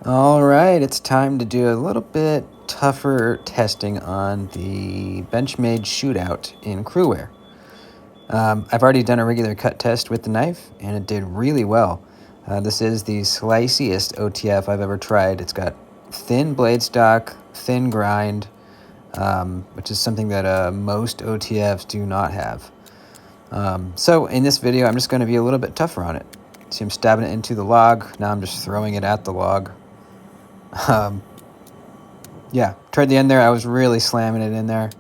All right, it's time to do a little bit tougher testing on the Benchmade Shootout in Crewwear. I've already done a regular cut test with the knife, and it did really well. This is the sliciest OTF I've ever tried. It's got thin blade stock, thin grind, which is something that most OTFs do not have. So in this video, I'm just going to be a little bit tougher on it. See, I'm stabbing it into the log. Now I'm just throwing it at the log. Yeah, toward the end there, I was really slamming it in there.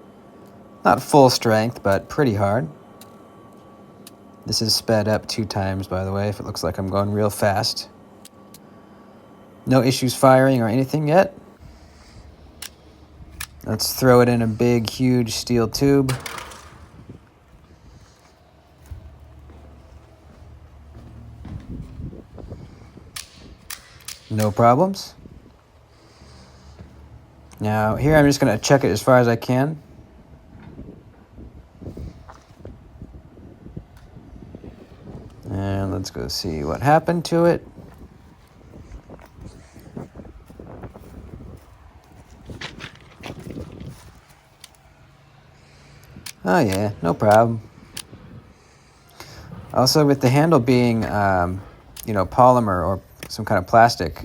Not full strength, but pretty hard. This is sped up 2 times, by the way, if it looks like I'm going real fast. No issues firing or anything yet. Let's throw it in a big, huge steel tube. No problems. Now, here I'm just going to check it as far as I can. And let's go see what happened to it. Oh yeah, no problem. Also, with the handle being, polymer or some kind of plastic,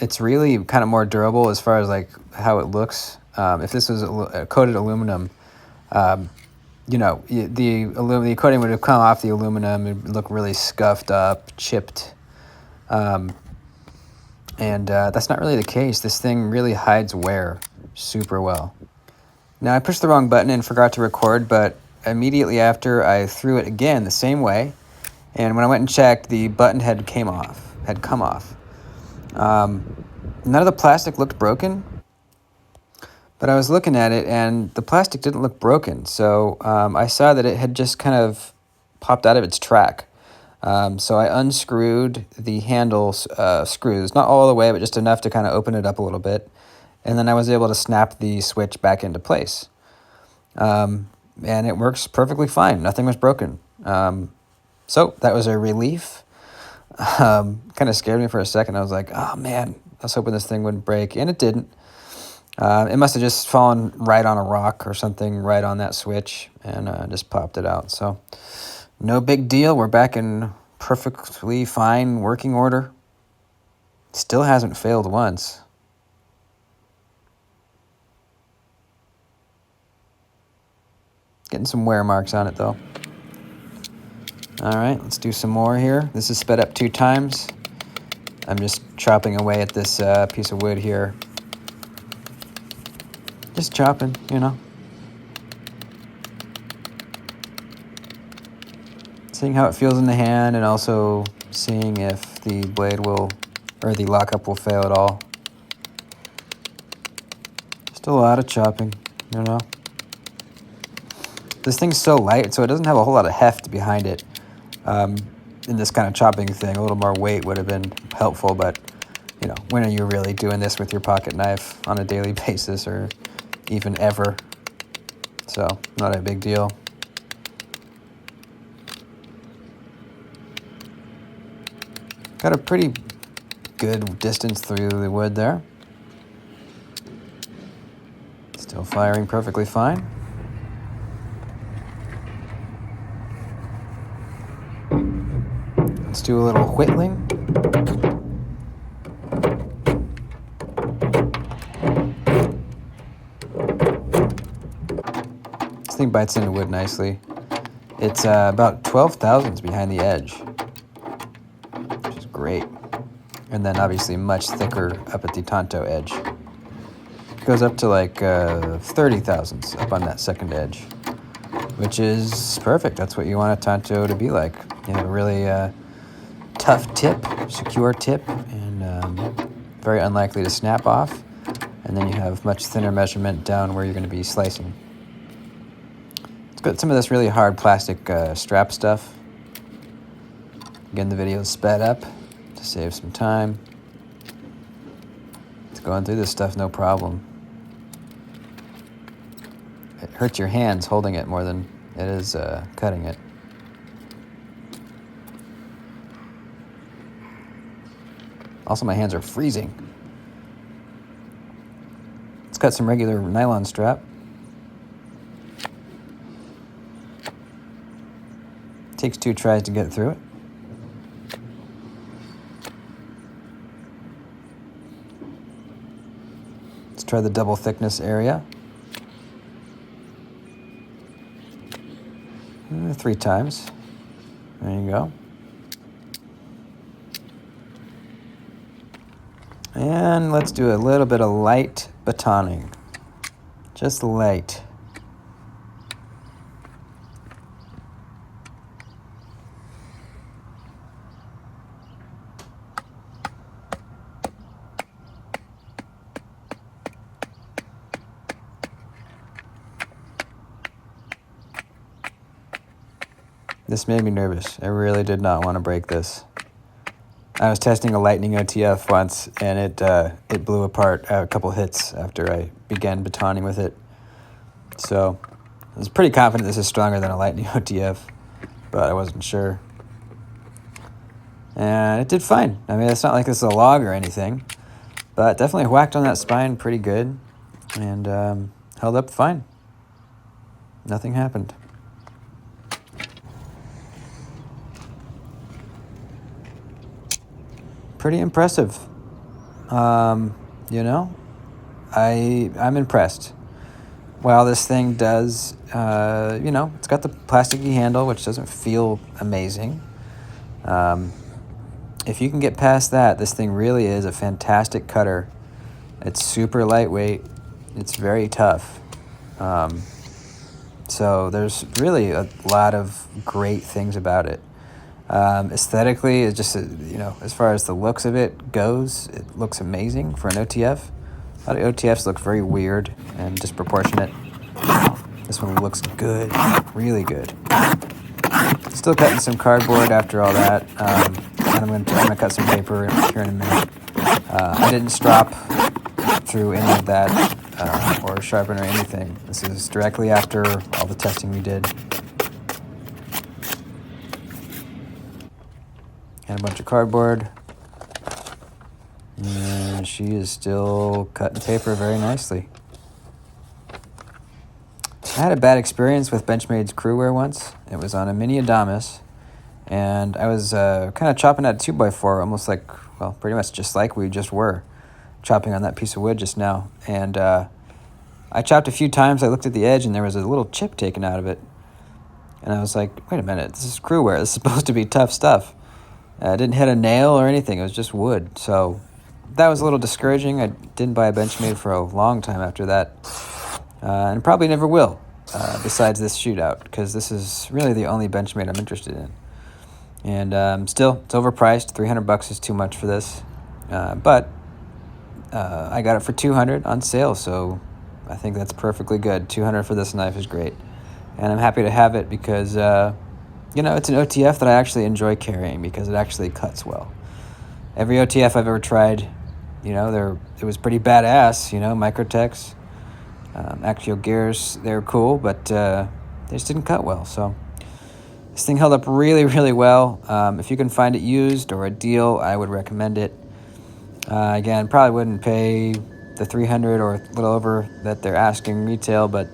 it's really kind of more durable as far as like how it looks. If this was coated aluminum, the coating would have come off the aluminum. It would look really scuffed up, chipped. And that's not really the case. This thing really hides wear super well. Now, I pushed the wrong button and forgot to record, but immediately after I threw it again the same way, and when I went and checked, the button had come off. None of the plastic looked broken, but I was looking at it and the plastic didn't look broken. So I saw that it had just kind of popped out of its track. So I unscrewed the handle screws, not all the way, but just enough to kind of open it up a little bit. And then I was able to snap the switch back into place. And it works perfectly fine. Nothing was broken. So that was a relief. Kind of scared me for a second. I was like, oh man, I was hoping this thing wouldn't break. And it didn't. It must have just fallen right on a rock or something right on that switch and just popped it out. So no big deal. We're back in perfectly fine working order. Still hasn't failed once. Getting some wear marks on it though. All right, let's do some more here. This is sped up 2 times. I'm just chopping away at this piece of wood here. Just chopping, Seeing how it feels in the hand and also seeing if the blade or the lockup will fail at all. Just a lot of chopping, This thing's so light, so it doesn't have a whole lot of heft behind it. In this kind of chopping thing, a little more weight would have been helpful, but, when are you really doing this with your pocket knife on a daily basis or even ever? So, not a big deal. Got a pretty good distance through the wood there. Still firing perfectly fine. Let's do a little whittling. This thing bites into wood nicely. It's about 12 thousandths behind the edge, which is great. And then obviously much thicker up at the tanto edge. It goes up to like 30 thousandths up on that second edge, which is perfect. That's what you want a tanto to be like. You have a really tough tip, secure tip, and very unlikely to snap off. And then you have much thinner measurement down where you're going to be slicing. It's got some of this really hard plastic strap stuff. Again, the video is sped up to save some time. It's going through this stuff no problem. It hurts your hands holding it more than it is cutting it. Also, my hands are freezing. Let's cut some regular nylon strap. Takes 2 tries to get through it. Let's try the double thickness area. 3 times. There you go. And let's do a little bit of light batoning. Just light. This made me nervous. I really did not want to break this. I was testing a lightning OTF once, and it blew apart a couple hits after I began batoning with it. So I was pretty confident this is stronger than a lightning OTF, but I wasn't sure. And it did fine. I mean, it's not like this is a log or anything, but definitely whacked on that spine pretty good, and held up fine. Nothing happened. Pretty impressive. You know, I'm impressed. While this thing does, you know, it's got the plasticky handle, which doesn't feel amazing. If you can get past that, this thing really is a fantastic cutter. It's super lightweight. It's very tough. So there's really a lot of great things about it. Aesthetically, it's just, you know, as far as the looks of it goes, it looks amazing for an OTF. A lot of OTFs look very weird and disproportionate. This one looks good, really good. Still cutting some cardboard after all that. And I'm gonna cut some paper here in a minute. I didn't strop through any of that or sharpen or anything. This is directly after all the testing we did. And a bunch of cardboard. And she is still cutting paper very nicely. I had a bad experience with Benchmade's crewware once. It was on a mini Adamas, and I was kind of chopping at a 2x4, almost like, well, pretty much just like we just were chopping on that piece of wood just now. And I chopped a few times. I looked at the edge, and there was a little chip taken out of it. And I was like, wait a minute, this is crewware. This is supposed to be tough stuff. It didn't hit a nail or anything. It was just wood. So that was a little discouraging. I didn't buy a Benchmade for a long time after that. And probably never will, besides this Shootout, because this is really the only Benchmade I'm interested in. And still, it's overpriced. $300 is too much for this. But I got it for $200 on sale, so I think that's perfectly good. $200 for this knife is great. And I'm happy to have it because, you know, it's an OTF that I actually enjoy carrying because it actually cuts well. Every OTF I've ever tried, you know, it was pretty badass, you know, Microtechs. Axial gears, they're cool, but they just didn't cut well. So this thing held up really, really well. If you can find it used or a deal, I would recommend it. Again, probably wouldn't pay the $300 or a little over that they're asking retail, but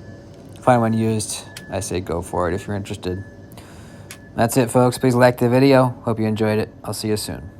find one used, I say go for it if you're interested. That's it, folks. Please like the video. Hope you enjoyed it. I'll see you soon.